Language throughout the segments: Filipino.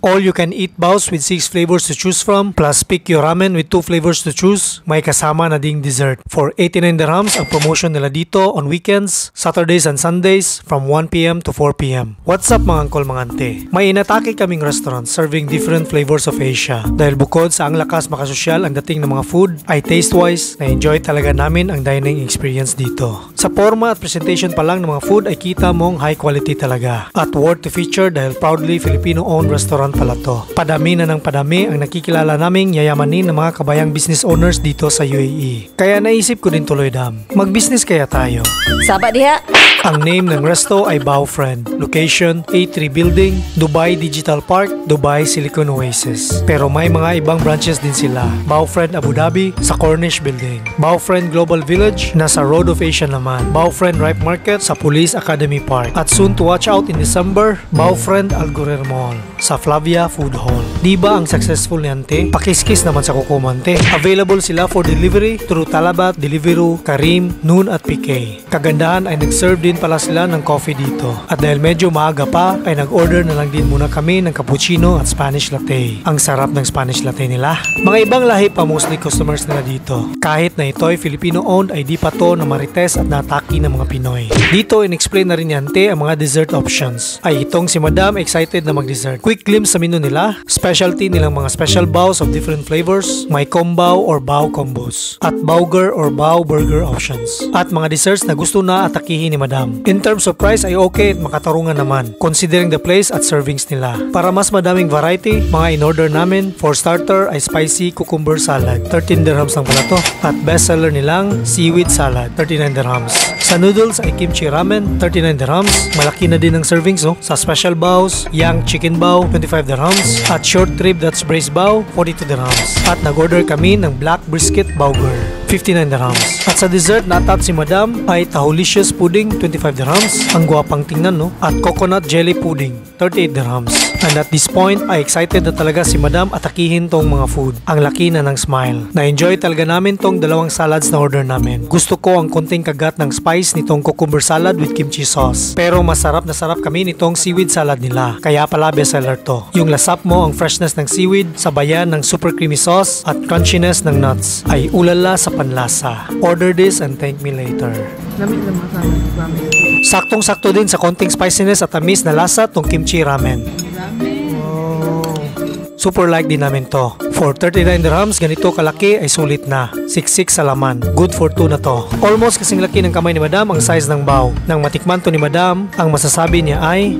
All you can eat baos with 6 flavors to choose from, plus pick your ramen with 2 flavors to choose. May kasama na ding dessert. For 89 dirhams ang promotion nila dito on weekends, Saturdays and Sundays from 1 p.m. to 4 p.m. What's up mga uncle mga ante? May inatake kaming restaurant serving different flavors of Asia. Dahil bukod sa ang lakas makasosyal ang dating ng mga food, ay taste-wise, na-enjoy talaga namin ang dining experience dito. Sa forma at presentation pa lang ng mga food ay kita mong high quality talaga. At worth to feature dahil proudly Filipino-owned restaurant pala to. Padami na ng padami ang nakikilala naming yayamanin ng mga kabayang business owners dito sa UAE. Kaya naisip ko din tuloy dam, mag-business kaya tayo. Sabat diha. Ang name ng resto ay Bao Friend. Location, A3 Building, Dubai Digital Park, Dubai Silicon Oasis. Pero may mga ibang branches din sila. Bao Friend Abu Dhabi sa Cornish Building. Bao Friend Global Village, nasa Road of Asia naman. Bao Friend Ripe Market sa Police Academy Park. At soon to watch out in December, Bao Friend Al Ghurair Mall sa Flavia Food Hall. Diba ang successful ni ante? Pakiskis naman sa kukumante. Available sila for delivery through Talabat, Deliveroo, Karim, Noon at PK. Kagandahan ay nag-serve din pala sila ng coffee dito. At dahil medyo maaga pa, ay nag-order na lang din muna kami ng cappuccino at Spanish latte. Ang sarap ng Spanish latte nila. Mga ibang lahi pa mostly customers nila dito. Kahit na ito'y Filipino-owned ay di pa to na marites at nataki ng mga Pinoy. Dito in-explain na rin ni ante ang mga dessert options. Ay itong si Madam excited na mag-dessert. Quick glimpse sa menu nila. Specialty nilang mga special baos of different flavors. May combo or bao combos. At burger or bao burger options. At mga desserts na gusto na atakihin ni Madam. In terms of price ay okay at makatarungan naman considering the place at servings nila. Para mas madaming variety, mga in-order namin for starter ay spicy cucumber salad, 13 dirhams lang pala to. At bestseller nilang seaweed salad, 39 dirhams. Sa noodles ay kimchi ramen, 39 dirhams. Malaki na din ang servings Sa special baos, yang chicken bao, 25 dirhams. At short rib that's braised bao, 42 dirhams. At nag-order kami ng black brisket burger, 59 dirhams. At sa dessert na atap si Madam ay tahulicious pudding, 25 dirhams. Ang guwapang tingnan At coconut jelly pudding, 38 dirhams. And at this point ay excited na talaga si Madam atakihin tong mga food. Ang laki na ng smile. Na-enjoy talaga namin tong dalawang salads na order namin. Gusto ko ang konting kagat ng spice nitong cucumber salad with kimchi sauce. Pero masarap na sarap kami nitong seaweed salad nila. Kaya pala bestseller to. Yung lasap mo ang freshness ng seaweed, sabayan ng super creamy sauce at crunchiness ng nuts ay ulala sa panlasa. Order this and thank me later. Lamig na masama. Saktong-sakto din sa konting spiciness at tamis na lasa tong kimchi ramen. Super like din namin to. For 39 dirhams, ganito kalaki ay sulit na. 6'6" sa laman. Good for 2 na to. Almost kasing laki ng kamay ni Madam ang size ng bao. Nang matikman to ni Madam, ang masasabi niya ay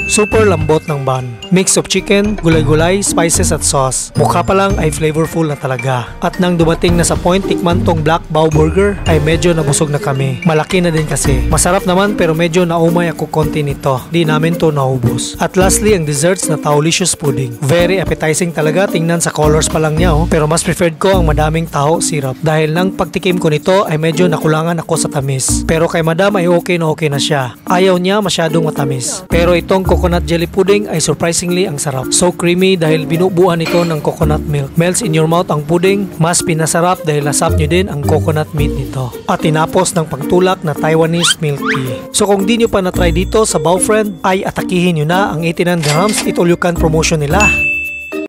super lambot ng bun. Mix of chicken, gulay-gulay, spices at sauce. Mukha pa lang ay flavorful na talaga. At nang dumating na sa point, tikman tong black bao burger ay medyo nabusog na kami. Malaki na din kasi. Masarap naman pero medyo naumay ako konti nito. Di namin to naubos. At lastly, ang desserts na tahulicious pudding. Very appetizing talaga tingnan sa colors pa lang niya Pero mas preferred ko ang madaming taho syrup. Dahil nang pagtikim ko nito ay medyo nakulangan ako sa tamis. Pero kay Madam ay okay na siya. Ayaw niya masyadong matamis. Pero itong coconut jelly pudding ay surprisingly ang sarap. So creamy dahil binubuan ito ng coconut milk. Melts in your mouth ang pudding. Mas pinasarap dahil lasap nyo din ang coconut meat nito. At tinapos ng pagtulak na Taiwanese milk tea. So kung di nyo pa na-try dito sa Bao Friend ay atakihin nyo na ang 89 dirhams eat all you can promotion nila.